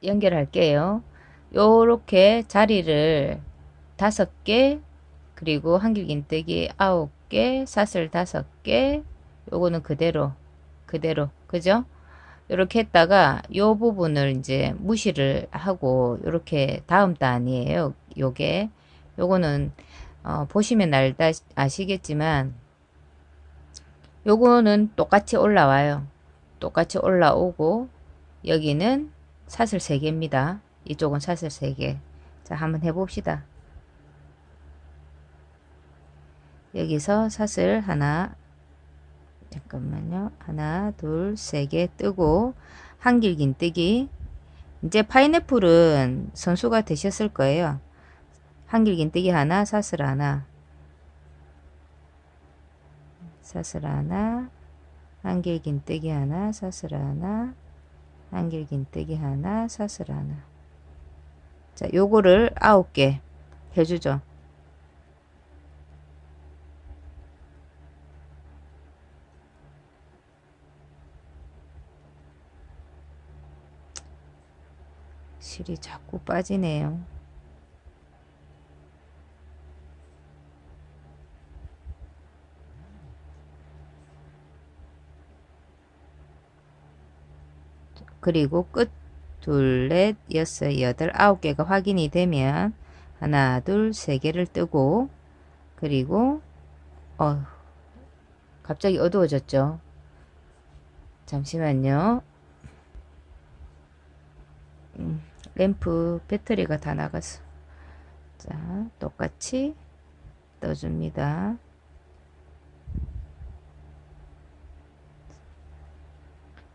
연결할게요. 요렇게 자리를 5개, 그리고 한길긴뜨기 9개, 사슬 5개, 요거는 그대로, 그죠? 요렇게 했다가 요 부분을 이제 무시를 하고 요렇게 다음 단이에요. 요거는 보시면 아시겠지만 요거는 똑같이 올라와요. 똑같이 올라오고 여기는 사슬 3개입니다. 이쪽은 사슬 3개. 자, 한번 해봅시다. 여기서 사슬 하나, 잠깐만요. 하나, 둘, 3개 뜨고 한길긴뜨기. 이제 파인애플은 선수가 되셨을 거예요. 한길긴뜨기 하나, 사슬 하나, 사슬 하나, 한길긴뜨기 하나, 사슬 하나, 한길긴뜨기 하나, 사슬 하나. 자, 요거를 9개 해주죠. 실이 자꾸 빠지네요. 그리고 끝 둘, 넷, 여섯, 여덟, 9개가 확인이 되면 하나, 둘, 3개를 뜨고, 그리고 갑자기 어두워졌죠. 잠시만요. 램프 배터리가 다 나갔어. 자, 똑같이 떠줍니다.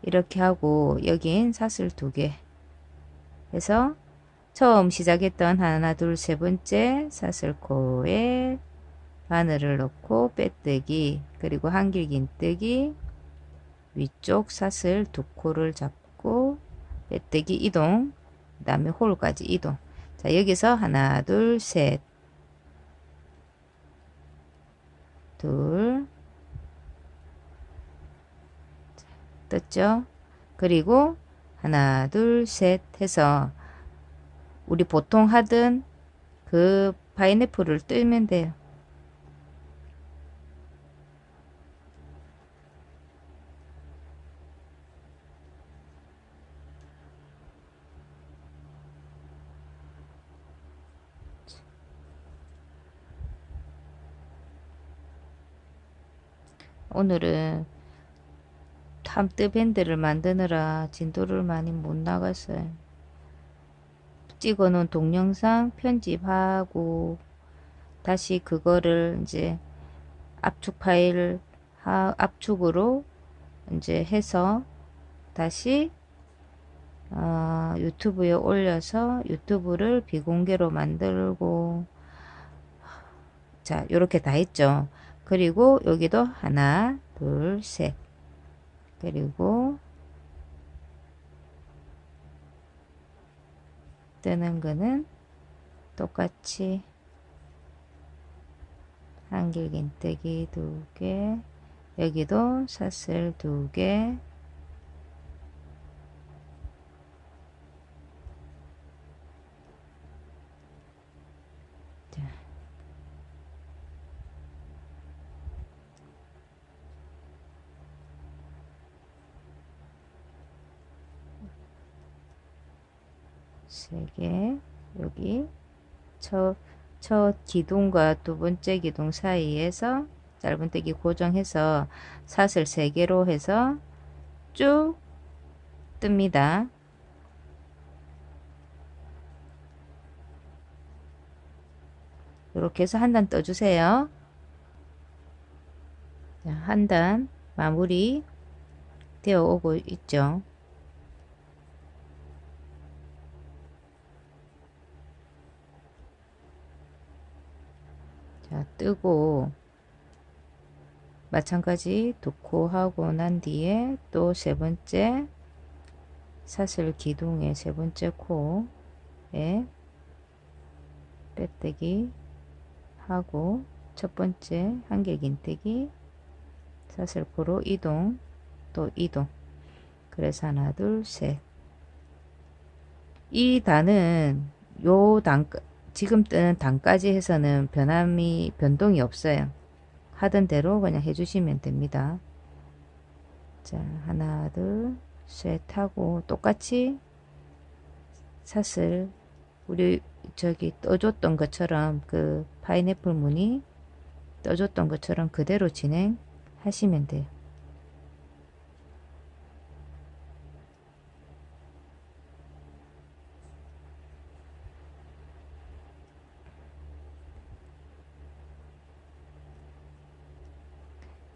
이렇게 하고 여긴 사슬 2개 해서 처음 시작했던 하나, 둘, 세 번째 사슬코에 바늘을 넣고 빼뜨기, 그리고 한길긴뜨기, 위쪽 사슬 2코를 잡고 빼뜨기 이동, 그 다음에 홀까지 이동. 자, 여기서 하나, 둘, 셋, 둘, 떴죠? 그리고 하나, 둘, 셋 해서 우리 보통 하던 그 파인애플을 뜨면 돼요. 오늘은 탐뜨 밴드를 만드느라 진도를 많이 못 나갔어요. 찍어놓은 동영상 편집하고 다시 그거를 이제 압축 파일 압축으로 이제 해서 다시 유튜브에 올려서 유튜브를 비공개로 만들고, 자, 요렇게 다 했죠. 그리고 여기도 하나, 둘, 셋. 그리고 뜨는 거는 똑같이 한길긴뜨기 2개, 여기도 사슬 2개, 자, 세 개, 여기 첫 기둥과 두 번째 기둥 사이에서 짧은뜨기 고정해서 사슬 3개로 해서 쭉 뜹니다. 이렇게 해서 한 단 떠주세요. 한 단 마무리 되어 오고 있죠. 자, 뜨고 마찬가지 2코 하고 난 뒤에 또 세 번째 사슬 기둥의 세 번째 코에 빼뜨기 하고 첫 번째 한길긴뜨기 사슬코로 이동, 또 이동. 그래서 하나, 둘, 셋. 이 단은 요 단, 지금 뜨는 단까지 해서는 변동이 없어요. 하던 대로 그냥 해주시면 됩니다. 자, 하나, 둘, 셋 하고 똑같이 사슬 우리 저기 떠줬던 것처럼 그 파인애플 무늬 떠줬던 것처럼 그대로 진행하시면 돼요.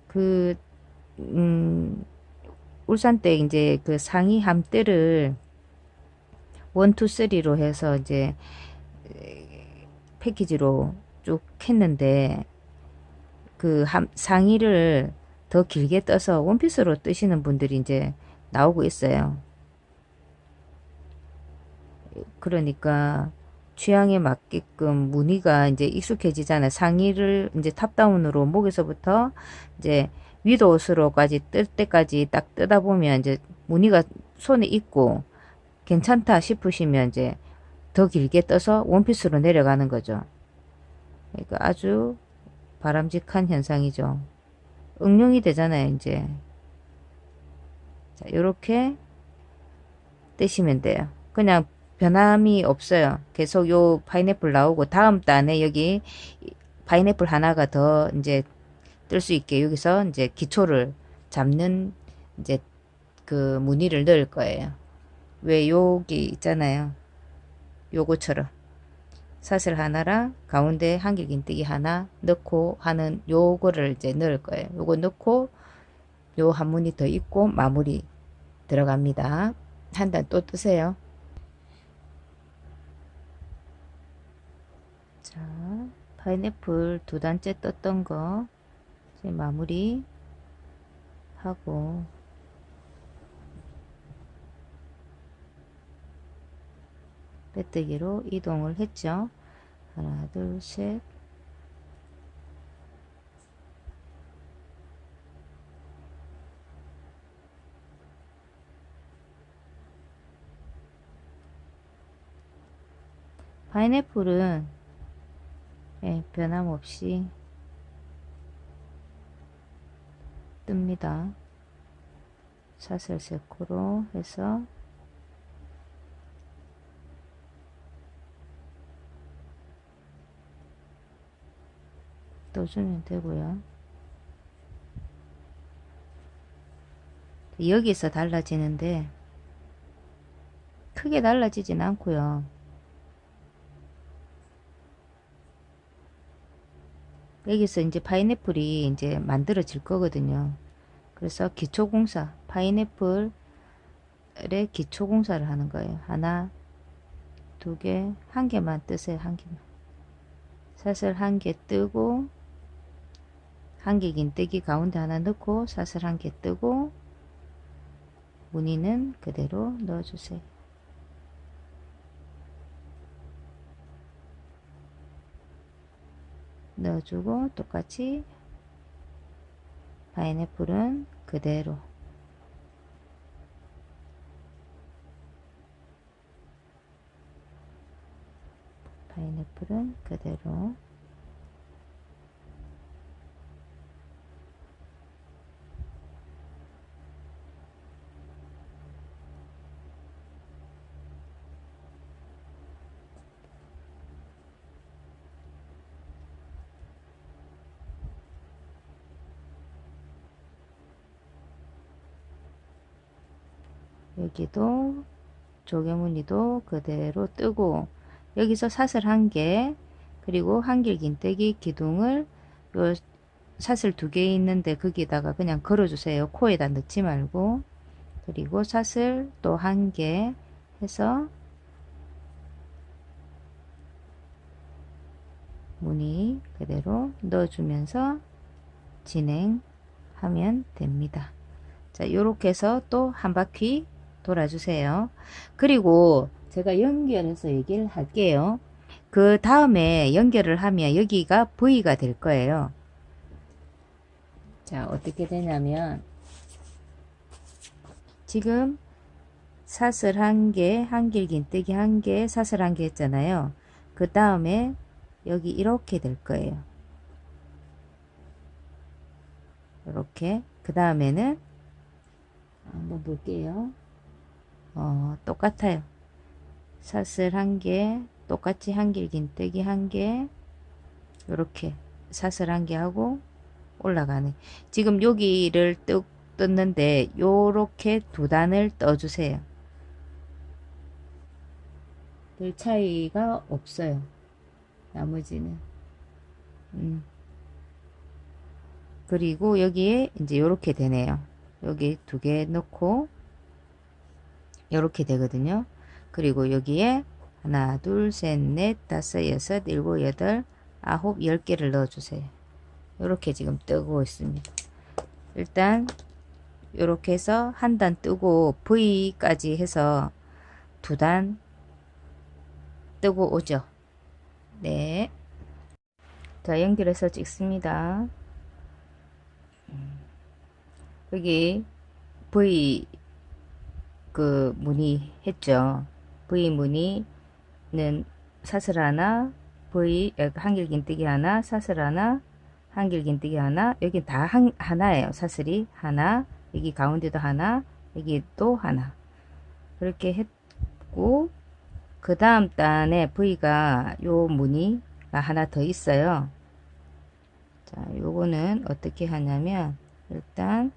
그, 음, 울산 때 이제 그 상의 함대를 1, 2, 3로 해서 이제 패키지로 쭉 했는데 그 상의를 더 길게 떠서 원피스로 뜨시는 분들이 이제 나오고 있어요. 그러니까 취향에 맞게끔 무늬가 이제 익숙해지잖아요. 상의를 이제 탑다운으로 목에서부터 이제 위도 옷으로까지 뜰 때까지 딱 뜨다 보면 이제 무늬가 손에 익고 괜찮다 싶으시면 이제 더 길게 떠서 원피스로 내려가는 거죠. 그러니까 아주 바람직한 현상이죠. 응용이 되잖아요, 이제. 자, 요렇게 뜨시면 돼요. 그냥 변함이 없어요. 계속 요 파인애플 나오고 다음 단에 여기 파인애플 하나가 더 이제 뜰 수 있게 여기서 이제 기초를 잡는 이제 그 무늬를 넣을 거예요. 왜 여기 있잖아요. 요거처럼 사슬 하나랑 가운데 한길긴뜨기 하나 넣고 하는 요거를 이제 넣을 거예요. 요거 넣고 요 한 무늬 더 있고 마무리 들어갑니다. 한 단 또 뜨세요. 자, 파인애플 두 단째 떴던 거 이제 마무리 하고 빼뜨기로 이동을 했죠. 하나, 둘, 셋. 파인애플은 변함없이 뜹니다. 사슬 3코로 해서 떠주면 되고요. 여기서 달라지는데 크게 달라지진 않고요. 여기서 이제 파인애플이 이제 만들어질 거거든요. 그래서 기초공사, 파인애플의 기초공사를 하는 거예요. 하나, 두 개, 한 개만 뜨세요. 한 개만. 사슬 한 개 뜨고 한길긴뜨기 가운데 하나 넣고 사슬 한 개 뜨고 무늬는 그대로 넣어주세요. 넣어주고 똑같이 파인애플은 그대로 파인애플은 그대로 여기도 조개무늬도 그대로 뜨고 여기서 사슬 한 개 그리고 한길긴뜨기 기둥을 요 사슬 두 개 있는데 거기다가 그냥 걸어주세요. 코에다 넣지 말고 그리고 사슬 또 한 개 해서 무늬 그대로 넣어주면서 진행하면 됩니다. 자, 요렇게 해서 또 한 바퀴 돌아주세요. 그리고 제가 연결해서 얘기를 할게요. 그 다음에 연결을 하면 여기가 V가 될 거예요. 자, 어떻게 되냐면 지금 사슬 1개, 한길 긴뜨기 1개, 사슬 1개 했잖아요. 그 다음에 여기 이렇게 될 거예요. 이렇게. 그 다음에는 한번 볼게요. 똑같아요. 사슬 1개, 똑같이 한길 긴뜨기 1개, 이렇게 사슬 1개 하고 올라가네. 지금 여기를 떴는데 요렇게 두 단을 떠주세요. 별 차이가 없어요. 나머지는 그리고 여기에 이제 요렇게 되네요. 여기 두 개 넣고 요렇게 되거든요. 그리고 여기에 하나, 둘, 셋, 넷, 다섯, 여섯, 일곱, 여덟, 아홉, 10개를 넣어주세요. 요렇게 지금 뜨고 있습니다. 일단 요렇게 해서 한 단 뜨고 V까지 해서 두 단 뜨고 오죠. 네. 자, 연결해서 찍습니다. 여기 V 그 무늬 했죠. V 무늬는 사슬 하나, V 한길 긴뜨기 하나, 사슬 하나, 한길 긴뜨기 하나. 여기 다 하나예요. 사슬이 하나, 여기 가운데도 하나, 여기 또 하나. 그렇게 했고, 그 다음 단에 V가 요 무늬가 하나 더 있어요. 자, 요거는 어떻게 하냐면 일단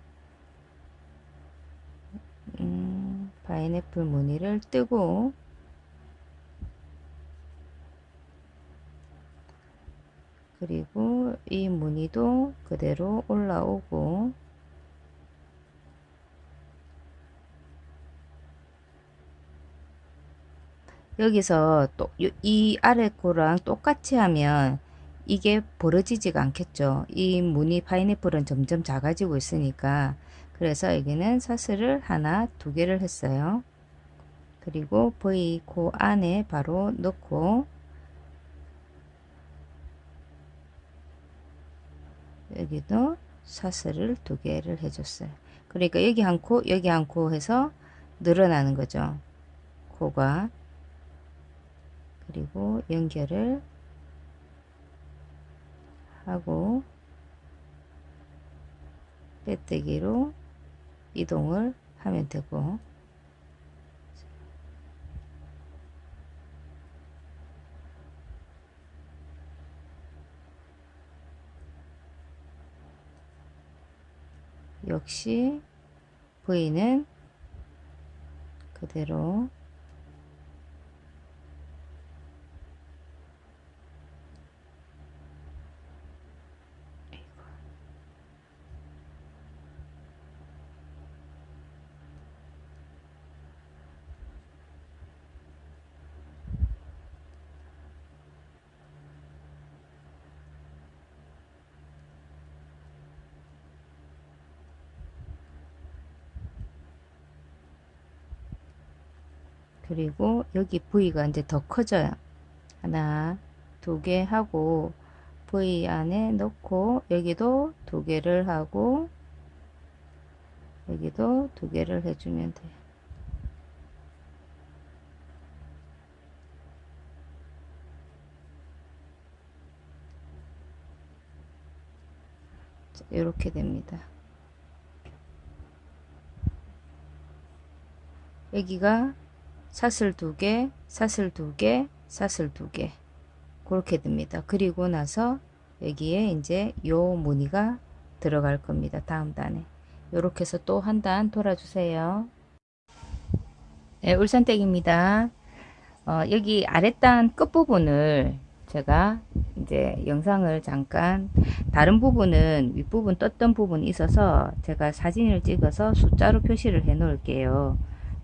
파인애플 무늬를 뜨고 그리고 이 무늬도 그대로 올라오고 여기서 또 이 아래 거랑 똑같이 하면 이게 벌어지지가 않겠죠. 이 무늬 파인애플은 점점 작아지고 있으니까 그래서 여기는 사슬을 하나, 두 개를 했어요. 그리고 V 코 안에 바로 넣고 여기도 사슬을 두 개를 해줬어요. 그러니까 여기 한 코, 여기 한 코 해서 늘어나는 거죠. 코가. 그리고 연결을 하고 빼뜨기로 이동을 하면 되고 역시 V는 그대로 그리고 여기 V가 이제 더 커져요. 하나, 두 개 하고 V 안에 넣고 여기도 두 개를 하고 여기도 두 개를 해주면 돼요. 이렇게 됩니다. 여기가 사슬 두 개, 사슬 두 개, 사슬 두 개 그렇게 됩니다. 그리고 나서 여기에 이제 요 무늬가 들어갈 겁니다. 다음 단에 이렇게 해서 또 한 단 돌아주세요. 네, 울산댁입니다. 여기 아랫단 끝부분을 제가 이제 영상을 잠깐 다른 부분은 윗부분 떴던 부분이 있어서 제가 사진을 찍어서 숫자로 표시를 해 놓을게요.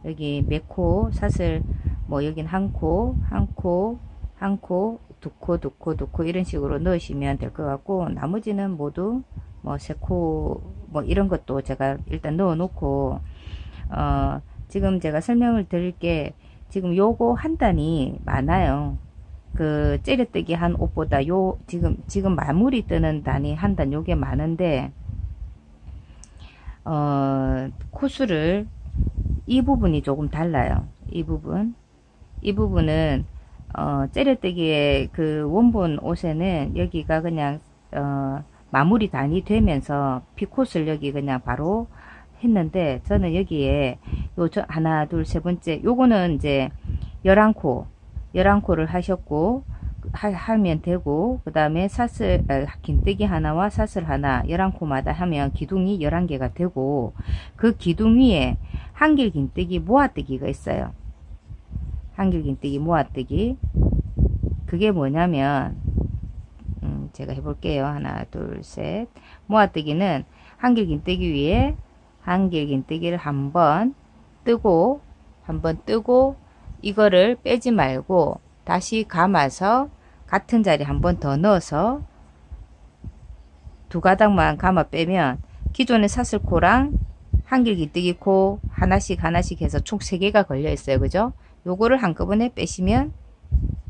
여기 몇 코 사슬 뭐 여긴 한 코, 한 코, 한 코, 두 코, 두 코, 두 코 이런 식으로 넣으시면 될 것 같고 나머지는 모두 뭐 세 코 뭐 이런 것도 제가 일단 넣어 놓고 지금 제가 설명을 드릴 게 지금 요거 한 단이 많아요. 그 째려뜨기 한 옷보다 요 지금 마무리 뜨는 단이 한 단 요게 많은데 코수를 이 부분이 조금 달라요. 이 부분은 째려뜨기의 그 원본 옷에는 여기가 그냥 마무리 단이 되면서 피콧을 여기 그냥 바로 했는데, 저는 여기에 하나 둘 세 번째 요거는 이제 11코를 하셨고 하면 되고, 그 다음에 긴뜨기 하나와 사슬 하나 11코마다 하면 기둥이 11개가 되고, 그 기둥 위에 한길 긴뜨기 모아뜨기가 있어요. 한길 긴뜨기 모아뜨기, 그게 뭐냐면 제가 해볼게요. 하나 둘 셋. 모아뜨기는 한길 긴뜨기 위에 한길 긴뜨기를 한번 뜨고 이거를 빼지 말고 다시 감아서 같은 자리 한 번 더 넣어서 두 가닥만 감아 빼면 기존의 사슬코랑 한길 긴뜨기 코 하나씩 해서 총 3개가 걸려 있어요. 그죠? 요거를 한꺼번에 빼시면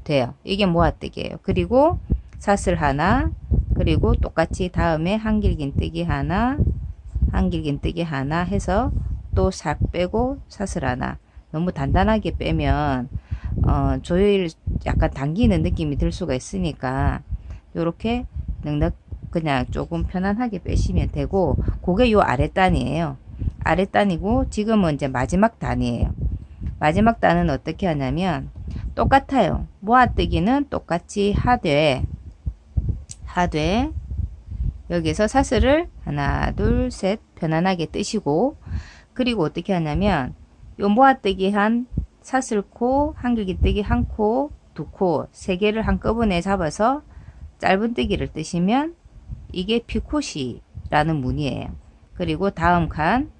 돼요. 이게 모아뜨기예요. 그리고 사슬 하나, 그리고 똑같이 다음에 한길 긴뜨기 하나 해서 또 싹 빼고 사슬 하나. 너무 단단하게 빼면 조일 약간 당기는 느낌이 들 수가 있으니까 요렇게 넉넉 그냥 조금 편안하게 빼시면 되고, 그게 요 아랫단이에요. 아랫단이고, 지금은 이제 마지막 단이에요. 마지막 단은 어떻게 하냐면 똑같아요. 모아뜨기는 똑같이 하되 여기서 사슬을 하나 둘 셋 편안하게 뜨시고, 그리고 어떻게 하냐면 요 모아뜨기 한 사슬코, 한길기뜨기 한 코, 두 코, 3개를 한꺼번에 잡아서 짧은뜨기를 뜨시면 이게 피콧이라는 무늬예요. 그리고 다음 칸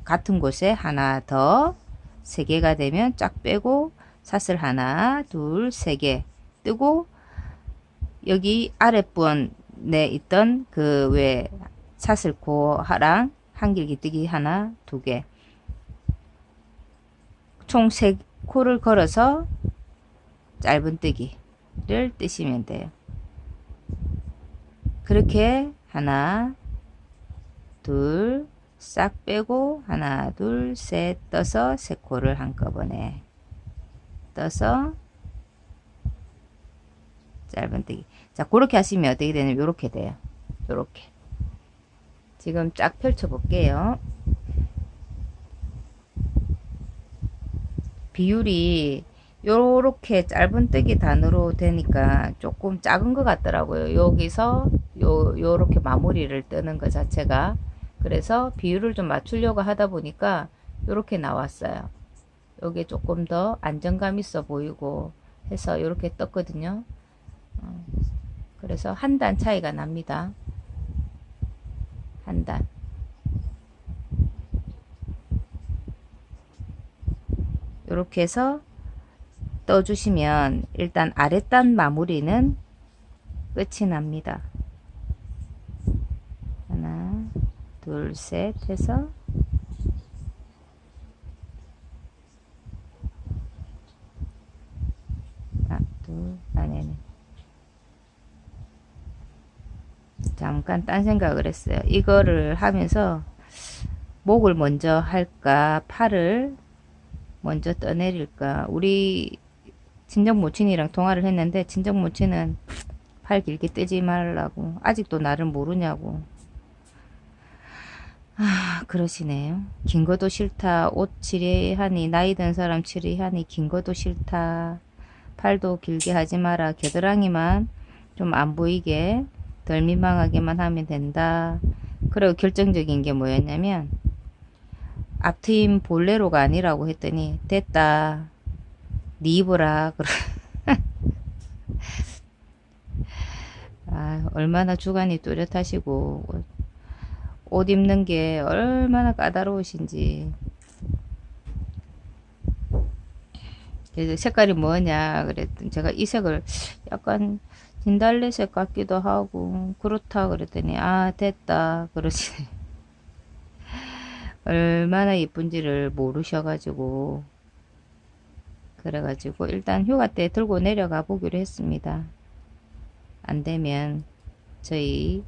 같은 곳에 하나 더 3개가 되면 쫙 빼고 사슬 하나 둘 3개 뜨고, 여기 아랫부분에 있던 그 왜 사슬코랑 한길기뜨기 하나 2개 총 3코를 걸어서 짧은뜨기를 뜨시면 돼요. 그렇게 하나 둘 싹 빼고 하나 둘 셋 떠서 3코를 한꺼번에 떠서 짧은뜨기. 자, 그렇게 하시면 어떻게 되냐면 요렇게 돼요. 요렇게. 지금 쫙 펼쳐 볼게요. 비율이 요렇게 짧은뜨기 단으로 되니까 조금 작은 것 같더라고요. 여기서 요렇게 마무리를 뜨는 것 자체가. 그래서 비율을 좀 맞추려고 하다 보니까 요렇게 나왔어요. 요게 조금 더 안정감 있어 보이고 해서 요렇게 떴거든요. 그래서 한 단 차이가 납니다. 한 단. 요렇게 해서 떠주시면 일단 아랫단 마무리는 끝이 납니다. 하나 둘 셋 해서 잠깐 딴 생각을 했어요. 이거를 하면서 목을 먼저 할까 팔을 먼저 떠내릴까. 우리 친정모친이랑 통화를 했는데 친정모친은 팔 길게 뜨지 말라고, 아직도 나를 모르냐고 그러시네요. 긴 거도 싫다. 옷 칠해하니, 나이 든 사람 칠해하니 긴 거도 싫다. 팔도 길게 하지 마라. 겨드랑이만 좀 안 보이게 덜 민망하게만 하면 된다. 그리고 결정적인 게 뭐였냐면 앞트임 볼레로가 아니라고 했더니 됐다. 네 입어라. 얼마나 주관이 뚜렷하시고 옷 입는 게 얼마나 까다로우신지. 그래서 색깔이 뭐냐 그랬더니 제가 이 색을 약간 진달래색 같기도 하고 그렇다 그랬더니 됐다 그러시네. 얼마나 예쁜지를 모르셔가지고, 그래가지고 일단 휴가 때 들고 내려가 보기로 했습니다. 안되면 저희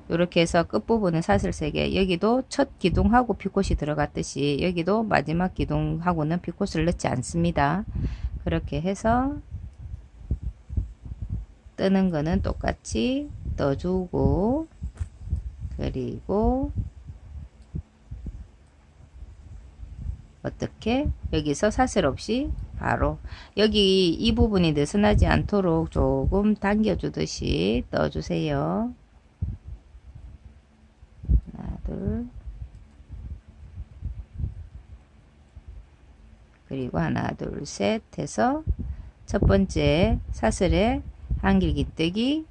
이렇게 해서 끝부분은 사슬 3개, 여기도 첫 기둥하고 피콧이 들어갔듯이 여기도 마지막 기둥하고는 피콧을 넣지 않습니다. 그렇게 해서 뜨는 거는 똑같이 떠주고, 그리고 어떻게 여기서 사슬 없이 바로 여기 이 부분이 느슨하지 않도록 조금 당겨 주듯이 떠주세요. 하나 둘, 그리고 하나 둘 셋 해서 첫 번째 사슬에 한길긴뜨기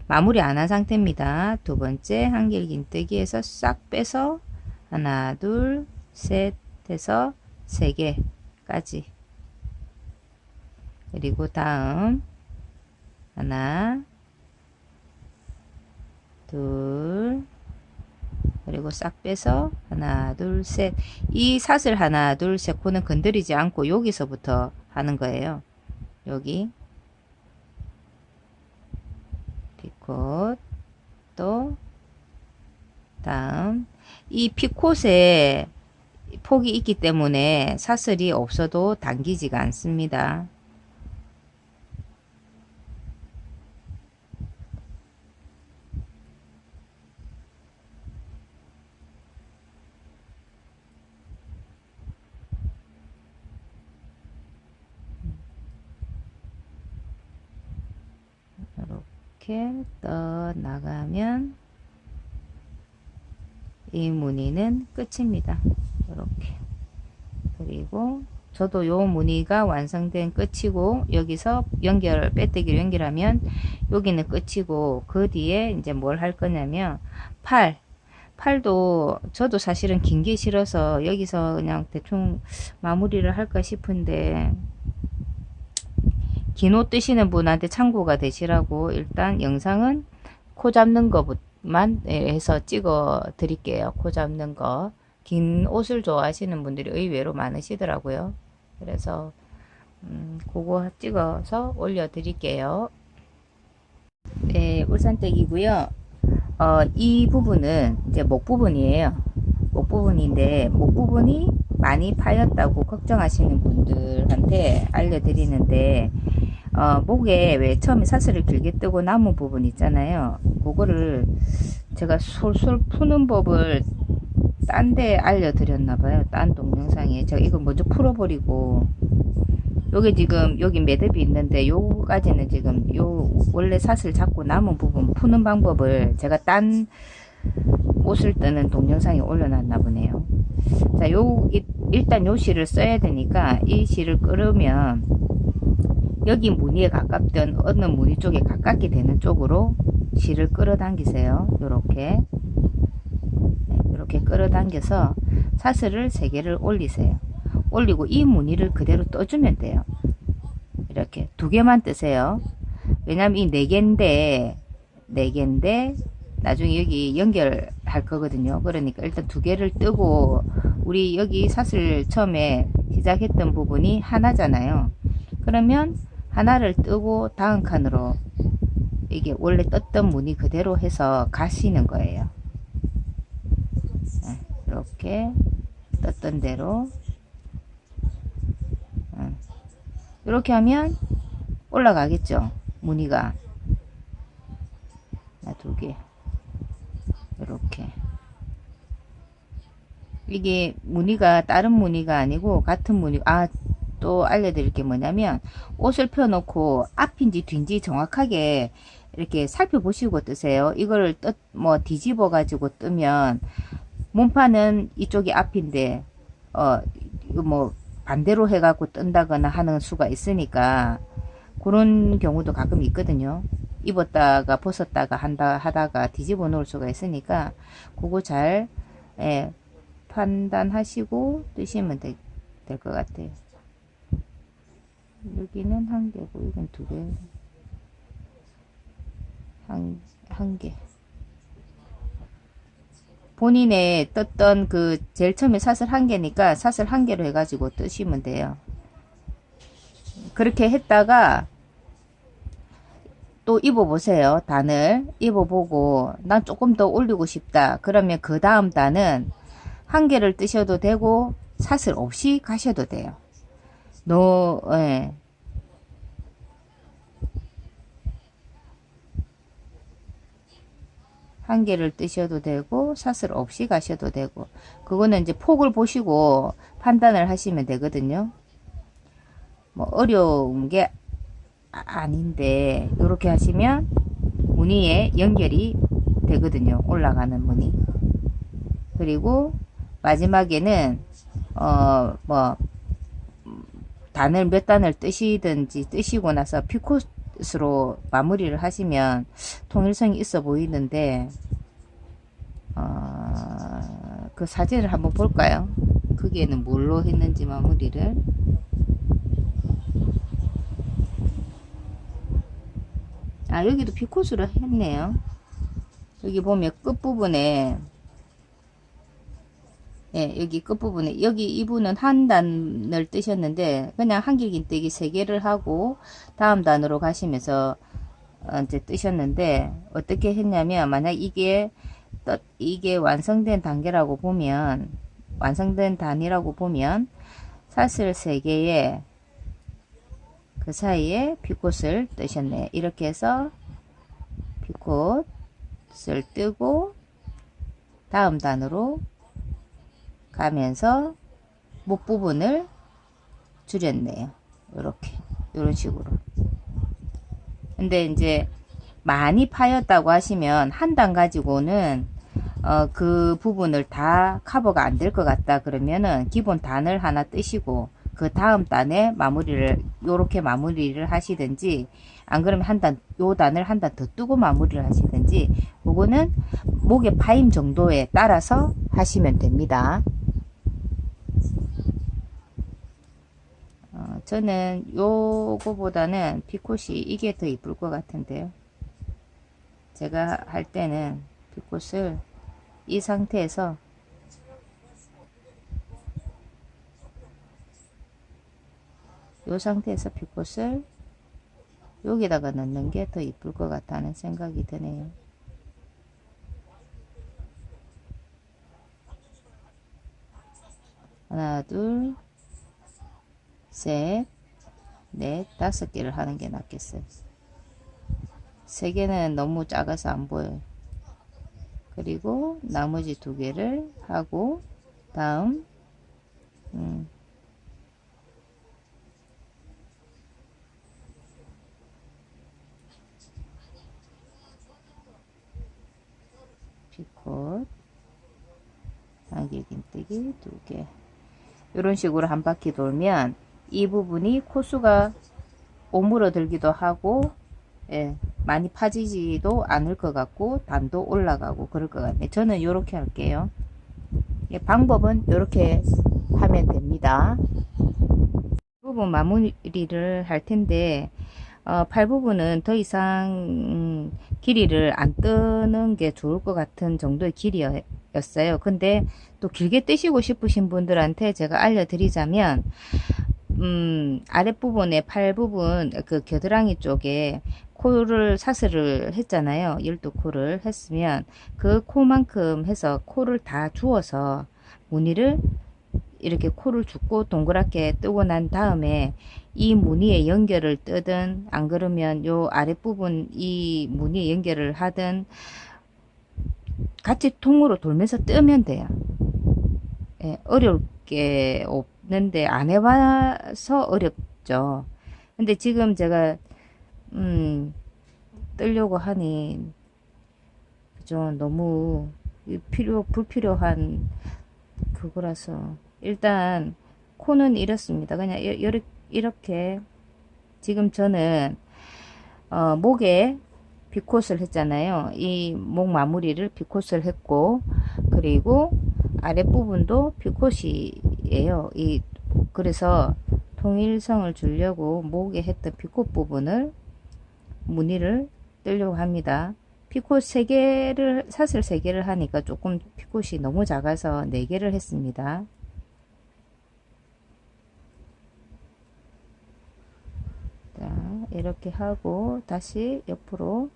마무리 안 한 상태입니다. 두 번째 한길긴뜨기에서 싹 빼서 하나 둘 셋 해서 3개까지, 그리고 다음 하나 둘, 그리고 싹 빼서 하나 둘 셋. 이 사슬 하나 둘 셋 코는 건드리지 않고 여기서부터 하는 거예요. 여기 피콧, 또 다음 이 피콧에 폭이 있기 때문에 사슬이 없어도 당기지가 않습니다. 이렇게 떠 나가면 이 무늬는 끝입니다. 이렇게. 그리고 저도 요 무늬가 완성된 끝이고, 여기서 연결 빼뜨기로 연결하면 여기는 끝이고, 그 뒤에 이제 뭘 할 거냐면 팔도 저도 사실은 긴 게 싫어서 여기서 그냥 대충 마무리를 할까 싶은데, 긴 옷 뜨시는 분한테 참고가 되시라고 일단 영상은 코 잡는 것만 해서 찍어 드릴게요. 코 잡는 거. 긴 옷을 좋아하시는 분들이 의외로 많으시더라고요. 그래서 그거 찍어서 올려 드릴게요. 네, 울산댁이고요. 이 부분은 이제 목 부분이에요. 목 부분인데, 목 부분이 많이 파였다고 걱정하시는 분들한테 알려드리는데, 목에 왜 처음에 사슬을 길게 뜨고 나무 부분 있잖아요. 그거를 제가 솔솔 푸는 법을 딴 데 알려드렸나봐요. 딴 동영상에. 제가 이거 먼저 풀어버리고, 요게 지금 여기 매듭이 있는데 요까지는 지금 요 원래 사슬 잡고 남은 부분 푸는 방법을 제가 딴 옷을 뜨는 동영상에 올려놨나 보네요. 자, 일단 요 실을 써야 되니까 이 실을 끌으면 여기 무늬에 가깝던 어느 무늬 쪽에 가깝게 되는 쪽으로 실을 끌어당기세요. 요렇게. 네, 이렇게 끌어당겨서 사슬을 3개를 올리세요. 올리고 이 무늬를 그대로 떠주면 돼요. 이렇게 2개만 뜨세요. 왜냐면 이 4개인데 나중에 여기 연결할 거거든요. 그러니까 일단 2개를 뜨고, 우리 여기 사슬 처음에 시작했던 부분이 하나잖아요. 그러면 하나를 뜨고 다음 칸으로 이게 원래 떴던 무늬 그대로 해서 가시는 거예요. 이렇게 떴던 대로 이렇게 하면 올라가겠죠. 무늬가. 2개. 이렇게. 이게 무늬가 다른 무늬가 아니고 같은 무늬. 또 알려드릴 게 뭐냐면, 옷을 펴놓고 앞인지 뒤인지 정확하게 이렇게 살펴보시고 뜨세요. 이걸 뒤집어 가지고 뜨면 몸판은 이쪽이 앞인데 반대로 해갖고 뜬다거나 하는 수가 있으니까, 그런 경우도 가끔 있거든요. 입었다가 벗었다가 하다가 뒤집어 놓을 수가 있으니까, 그거 잘 판단하시고 뜨시면 될 것 같아요. 여기는 1개고 이건 2개. 한 개. 본인의 떴던 그 제일 처음에 사슬 1개니까 사슬 1개로 해가지고 뜨시면 돼요. 그렇게 했다가 또 입어보세요. 단을 입어보고 난 조금 더 올리고 싶다. 그러면 그 다음 단은 한 개를 뜨셔도 되고 사슬 없이 가셔도 돼요. 예. 한 개를 뜨셔도 되고 사슬 없이 가셔도 되고 그거는 이제 폭을 보시고 판단을 하시면 되거든요. 뭐 어려운 게 아닌데 이렇게 하시면 무늬에 연결이 되거든요. 올라가는 무늬. 그리고 마지막에는 뭐 단을 몇 단을 뜨시든지 뜨시고 나서 피콧으로 마무리를 하시면 통일성이 있어 보이는데 그 사진을 한번 볼까요? 거기에는 뭘로 했는지 마무리를. 여기도 피콧으로 했네요. 여기 보면 끝부분에 여기 끝부분에 여기 이분은 한 단을 뜨셨는데 그냥 한길긴뜨기 3개를 하고 다음 단으로 가시면서 이제 뜨셨는데 어떻게 했냐면 만약 이게 완성된 단계라고 보면 완성된 단이라고 보면 사슬 3개에 그 사이에 피콧을 뜨셨네. 이렇게 해서 피콧을 뜨고 다음 단으로 가면서 목 부분을 줄였네요. 이렇게 이런 식으로. 근데 이제 많이 파였다고 하시면 한 단 가지고는 그 부분을 다 커버가 안 될 것 같다 그러면은 기본 단을 하나 뜨시고 그 다음 단에 마무리를 요렇게 마무리를 하시든지 안 그러면 요 단을 한 단 더 뜨고 마무리를 하시든지 그거는 목의 파임 정도에 따라서 하시면 됩니다. 저는 요거보다는 피콧이 이게 더 이쁠 것 같은데요. 제가 할 때는 피콧을 이 상태에서 이 상태에서 피콧을 여기다가 넣는 게 더 이쁠 것 같다는 생각이 드네요. 하나, 둘, 셋, 넷, 5개를 하는 게 낫겠어요. 3개는 너무 작아서 안 보여요. 그리고 나머지 2개를 하고 다음 피콧 한길긴뜨기 2개 이런 식으로 한 바퀴 돌면 이 부분이 코수가 오므러들기도 하고 많이 파지지도 않을 것 같고 단도 올라가고 그럴 것 같네. 저는 이렇게 할게요. 방법은 이렇게 하면 됩니다. 부분 마무리를 할 텐데 팔 부분은 더 이상 길이를 안 뜨는 게 좋을 것 같은 정도의 길이였어요. 근데 또 길게 뜨시고 싶으신 분들한테 제가 알려드리자면 아랫부분에 팔 부분 그 겨드랑이 쪽에 코를 사슬을 했잖아요. 12코를 했으면 그 코만큼 해서 코를 다 주어서 무늬를 이렇게 코를 줍고 동그랗게 뜨고 난 다음에 이 무늬에 연결을 뜨든 안 그러면 요 아랫부분 이 무늬에 연결을 하든 같이 통으로 돌면서 뜨면 돼요. 어려울 게 없는데 안 해봐서 어렵죠. 근데 지금 제가 뜨려고 하니 그죠, 너무 불필요한 그거라서 일단 코는 이렇습니다. 그냥 이렇게 지금 저는 목에 비콧을 했잖아요. 이 목 마무리를 비콧을 했고 그리고 아랫부분도 비콧이에요. 그래서 통일성을 주려고 목에 했던 비콧 부분을 무늬를 뜨려고 합니다. 피콧 3개를 사슬 3개를 하니까 조금 피콧이 너무 작아서 4개를 했습니다. 자, 이렇게 하고 다시 옆으로.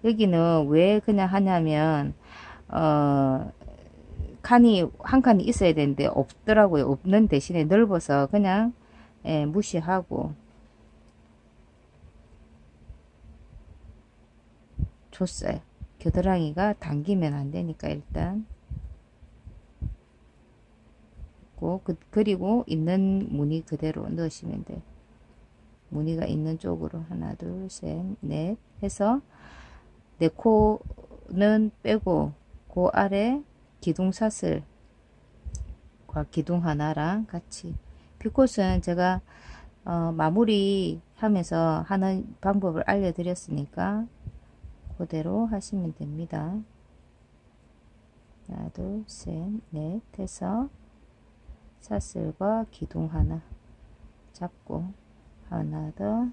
여기는 왜 그냥 하냐면 칸이 한 칸이 있어야 되는데 없더라고요. 없는 대신에 넓어서 그냥 무시하고 줬어요. 겨드랑이가 당기면 안 되니까 일단. 그리고 있는 무늬 그대로 넣으시면 돼요. 무늬가 있는 쪽으로 하나 둘 셋 넷 해서 내 코는 빼고 그 아래 기둥사슬과 기둥 하나랑 같이. 빗꽃은 제가 마무리 하면서 하는 방법을 알려드렸으니까 그대로 하시면 됩니다. 하나 둘 셋 넷 해서 사슬과 기둥 하나 잡고 하나 더.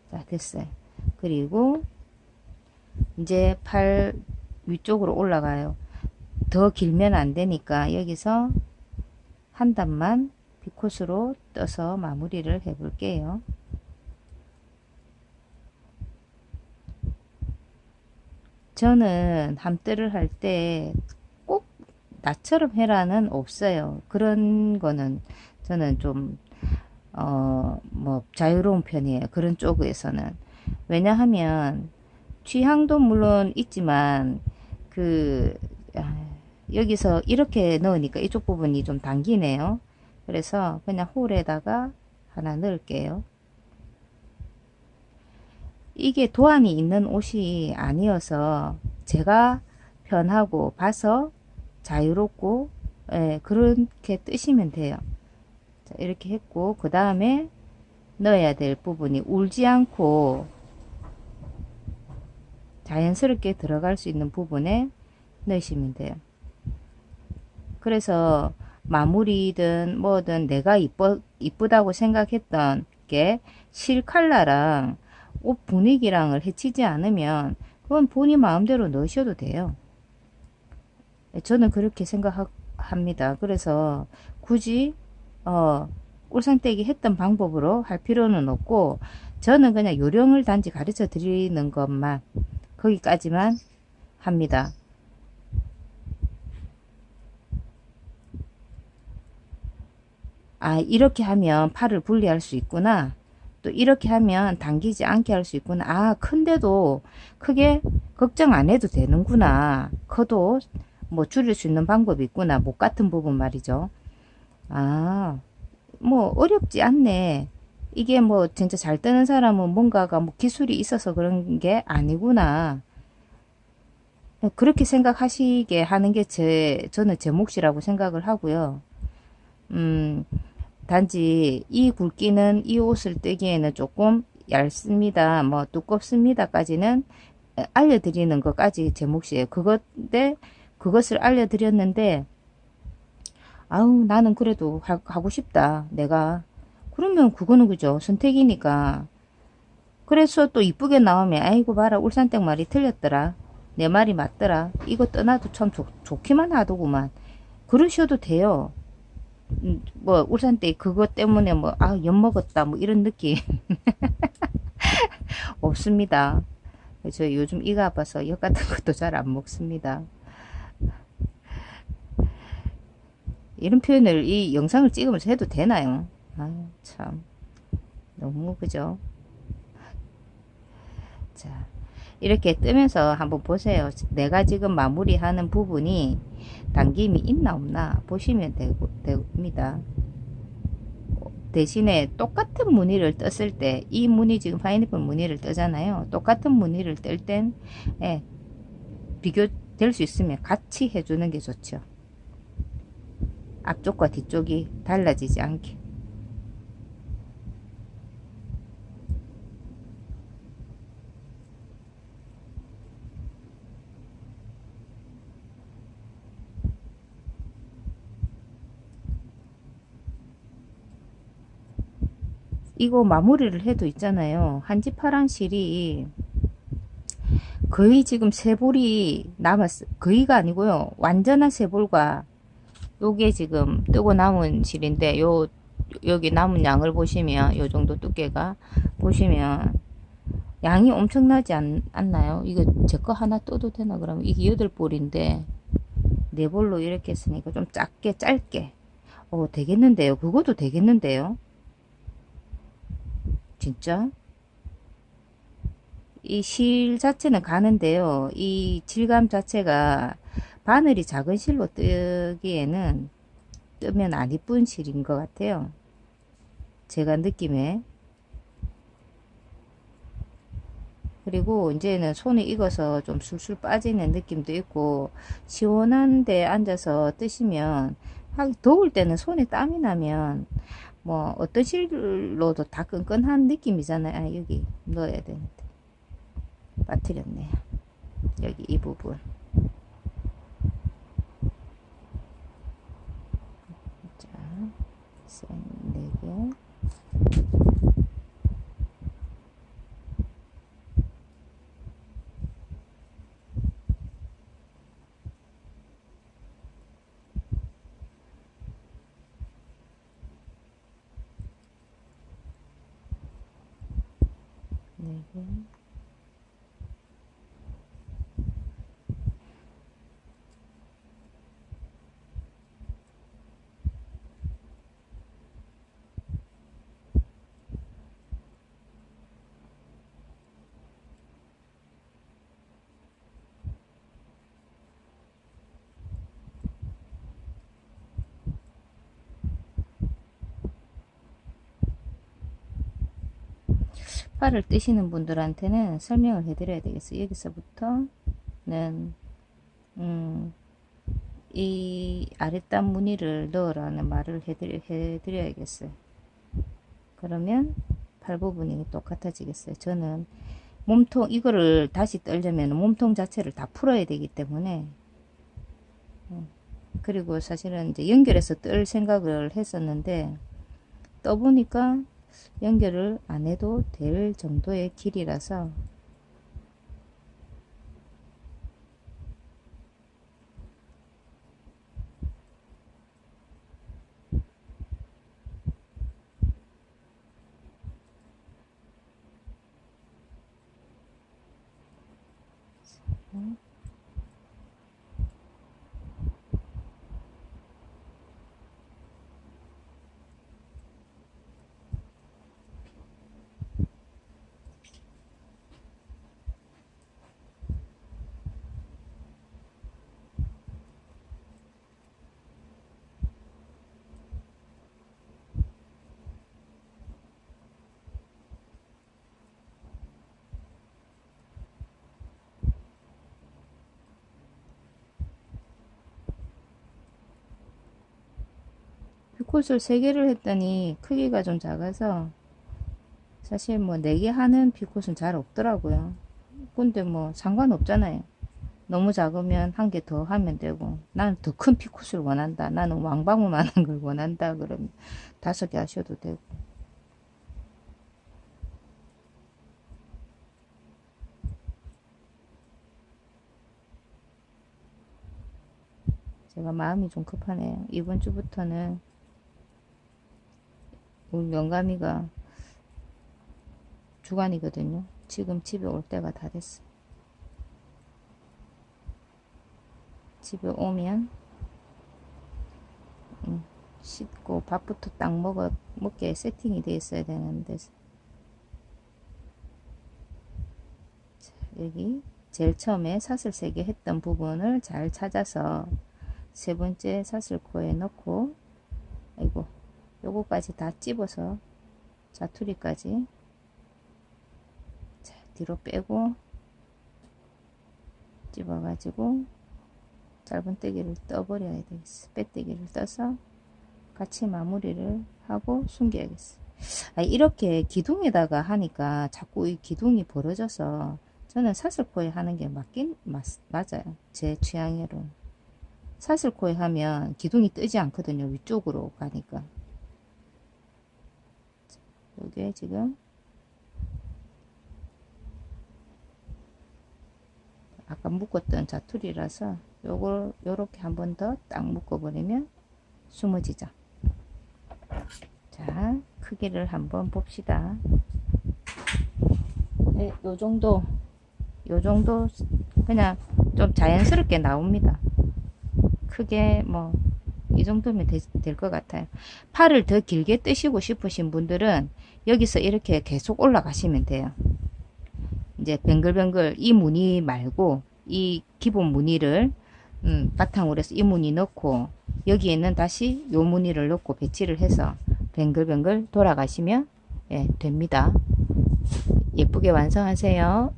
자, 됐어요. 그리고 이제 팔 위쪽으로 올라가요. 더 길면 안 되니까 여기서 한 단만 빗콧으로 떠서 마무리를 해 볼게요. 저는 함뜰을 할 때 꼭 나처럼 해라는 없어요. 그런 거는 저는 좀 뭐 자유로운 편이에요. 그런 쪽에서는. 왜냐하면 취향도 물론 있지만 그 여기서 이렇게 넣으니까 이쪽 부분이 좀 당기네요. 그래서 그냥 홀에다가 하나 넣을게요. 이게 도안이 있는 옷이 아니어서 제가 편하고 봐서 자유롭고 그렇게 뜨시면 돼요. 자, 이렇게 했고 그 다음에 넣어야 될 부분이 울지 않고 자연스럽게 들어갈 수 있는 부분에 넣으시면 돼요. 그래서 마무리든 뭐든 내가 이쁘다고 생각했던 게 실칼라랑 옷 분위기랑을 해치지 않으면 그건 본인 마음대로 넣으셔도 돼요. 저는 그렇게 생각합니다. 그래서 굳이 울산떼기 했던 방법으로 할 필요는 없고 저는 그냥 요령을 단지 가르쳐 드리는 것만 거기까지만 합니다. 아, 이렇게 하면 팔을 분리할 수 있구나. 또 이렇게 하면 당기지 않게 할 수 있구나. 아, 큰데도 크게 걱정 안 해도 되는구나. 커도 뭐 줄일 수 있는 방법이 있구나. 목 같은 부분 말이죠. 아, 뭐 어렵지 않네. 이게 뭐 진짜 잘 뜨는 사람은 뭔가가 뭐 기술이 있어서 그런 게 아니구나. 그렇게 생각하시게 하는 게 저는 제 몫이라고 생각을 하고요. 음, 단지 이 굵기는 이 옷을 뜨기에는 조금 얇습니다. 뭐 두껍습니다까지는 알려드리는 것까지 제 몫이에요. 그것을 알려드렸는데 아우 나는 그래도 하고 싶다. 내가 그러면 그거는 그죠. 선택이니까. 그래서 또 이쁘게 나오면 아이고 봐라 울산댁 말이 틀렸더라. 내 말이 맞더라. 이거 떠나도 참 좋기만 하더구만. 그러셔도 돼요. 뭐 울산댁 그것 때문에 뭐 아 엿먹었다 뭐 이런 느낌 없습니다. 저 요즘 이가 아파서 엿 같은 것도 잘 안 먹습니다. 이런 표현을 이 영상을 찍으면서 해도 되나요? 아 참 너무 그죠? 자 이렇게 뜨면서 한번 보세요. 내가 지금 마무리하는 부분이 당김이 있나 없나 보시면 됩니다. 대신에 똑같은 무늬를 떴을 때 이 무늬 지금 파인애플 무늬를 뜨잖아요. 똑같은 무늬를 뜰 땐 비교될 수 있으면 같이 해주는 게 좋죠. 앞쪽과 뒤쪽이 달라지지 않게. 이거 마무리를 해도 있잖아요. 한지 파란 실이 거의 지금 쇄볼이 남았어. 거의가 아니고요. 완전한 쇄볼과 요게 지금 뜨고 남은 실인데 요 여기 남은 양을 보시면 요 정도 두께가 보시면 양이 엄청나지 않나요? 이거 제 거 하나 떠도 되나 그러면 이게 8볼인데 4볼로 이렇게 했으니까 좀 작게 짧게 되겠는데요. 그것도 되겠는데요. 진짜 이 실 자체는 가는데요. 이 질감 자체가 바늘이 작은 실로 뜨기에는 뜨면 안 이쁜 실인 것 같아요. 제가 느낌에. 그리고 이제는 손에 익어서 좀 술술 빠지는 느낌도 있고 시원한 데 앉아서 뜨시면 더울 때는 손에 땀이 나면 뭐 어떤 실로도 다 끈끈한 느낌이잖아요. 아, 여기 넣어야 되는데 빠뜨렸네. 여기 이 부분. 자, 셋, 4개. 네 개. 팔을 뜨시는 분들한테는 설명을 해드려야 되겠어요. 여기서부터는 이 아랫단 무늬를 넣으라는 말을 해드려야겠어요. 그러면 팔 부분이 똑같아지겠어요. 저는 몸통 이거를 다시 떨려면 몸통 자체를 다 풀어야 되기 때문에 그리고 사실은 이제 연결해서 뜰 생각을 했었는데 떠보니까 연결을 안 해도 될 정도의 길이라서 빗꽃을 3개를 했더니 크기가 좀 작아서 사실 뭐 4개 하는 빗꽃은 잘 없더라고요. 근데 뭐 상관없잖아요. 너무 작으면 1개 더 하면 되고 나는 더 큰 핏꽃을 원한다. 나는 왕방울만한 걸 원한다. 그러면 5개 하셔도 되고 제가 마음이 좀 급하네요. 이번 주부터는 우리 명감이가 주간이거든요. 지금 집에 올 때가 다 됐어. 집에 오면 씻고 밥부터 딱 먹게 세팅이 돼 있어야 되는데 여기 제일 처음에 사슬 3개 했던 부분을 잘 찾아서 3번째 사슬코에 넣고 아이고 요거까지 다 찝어서 자투리까지 자, 뒤로 빼고 찝어가지고 짧은 떼기를 떠버려야 되겠어. 빼떼기를 떠서 같이 마무리를 하고 숨겨야겠어. 이렇게 기둥에다가 하니까 자꾸 이 기둥이 벌어져서 저는 사슬코에 하는 게 맞아요. 제 취향으로. 사슬코에 하면 기둥이 뜨지 않거든요. 위쪽으로 가니까. 요게 지금 아까 묶었던 자투리라서 요걸 요렇게 한 번 더 딱 묶어 버리면 숨어지죠. 자, 크기를 한번 봅시다. 네, 요 정도 그냥 좀 자연스럽게 나옵니다. 크게 뭐 이 정도면 될 것 같아요. 팔을 더 길게 뜨시고 싶으신 분들은 여기서 이렇게 계속 올라가시면 돼요. 이제 뱅글뱅글 이 무늬 말고 이 기본 무늬를 바탕으로 해서 이 무늬 넣고 여기에는 다시 요 무늬를 넣고 배치를 해서 뱅글뱅글 돌아가시면 예, 됩니다. 예쁘게 완성하세요.